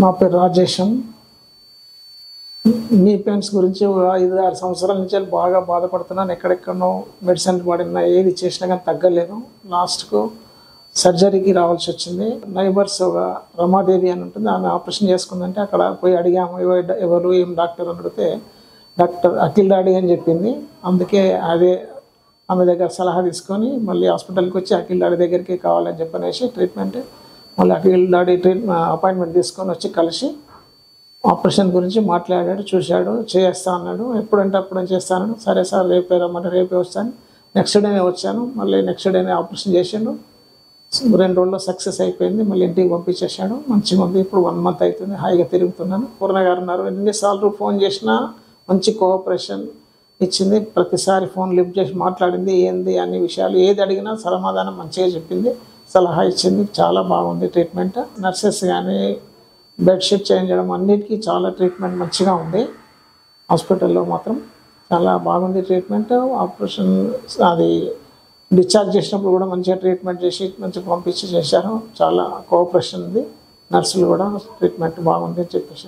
మా పేరు రాజేశం. నీ పెయిన్స్ గురించి 5-6 సంవత్సరాల నుంచి బాగా బాధపడుతున్నాను. ఎక్కడెక్కడనో మెడిసిన్ వాడినా ఏది చేసినా కానీ తగ్గలేదు. లాస్ట్కు సర్జరీకి రావాల్సి వచ్చింది. నైబర్స్ ఒక రమాదేవి అని ఉంటుంది, ఆమె ఆపరేషన్ చేసుకుందంటే అక్కడ పోయి అడిగాము ఎవరు ఏం డాక్టర్ అని అడిగితే డాక్టర్ అఖిల్ డాడీ అని చెప్పింది. అందుకే అదే ఆమె దగ్గర సలహా తీసుకొని మళ్ళీ హాస్పిటల్కి వచ్చి అఖిల్ డాడీ దగ్గరికి కావాలని చెప్పనేసి ట్రీట్మెంట్ మళ్ళీ అఖిల్ డాడీ అపాయింట్మెంట్ తీసుకొని వచ్చి కలిసి ఆపరేషన్ గురించి మాట్లాడాడు, చూశాడు, చేస్తా అన్నాడు. ఎప్పుడంటే అప్పుడు చేస్తాను. సరే సార్ రేపే రమ్మంటే రేపే వస్తాను. నెక్స్ట్ డేనే వచ్చాను. మళ్ళీ నెక్స్ట్ డేనే ఆపరేషన్ చేసాడు. 2 రోజుల్లో సక్సెస్ అయిపోయింది. మళ్ళీ ఇంటికి పంపించేశాడు. మంచిగా ఉంది. ఇప్పుడు 1 మంత్ అవుతుంది. హాయిగా తిరుగుతున్నాను. పూర్ణ గారు ఉన్నారు. ఎన్నిసార్లు ఫోన్ చేసినా మంచి కోఆపరేషన్ ఇచ్చింది. ప్రతిసారి ఫోన్ లిఫ్ట్ చేసి మాట్లాడింది. ఏంది అన్ని విషయాలు ఏది అడిగినా సమాధానం మంచిగా చెప్పింది, సలహా ఇచ్చింది. చాలా బాగుంది ట్రీట్మెంట్. నర్సెస్ కానీ బెడ్షీట్ చేంజ్ చేయడం అన్నిటికీ చాలా ట్రీట్మెంట్ మంచిగా ఉంది. హాస్పిటల్లో మాత్రం చాలా బాగుంది ట్రీట్మెంట్. ఆపరేషన్ అది డిశ్చార్జ్ చేసినప్పుడు కూడా మంచిగా ట్రీట్మెంట్ చేసి మంచిగా పంపించి చేశారు. చాలా కోఆపరేషన్ ఉంది. నర్సులు కూడా ట్రీట్మెంట్ బాగుంది అని చెప్పేసి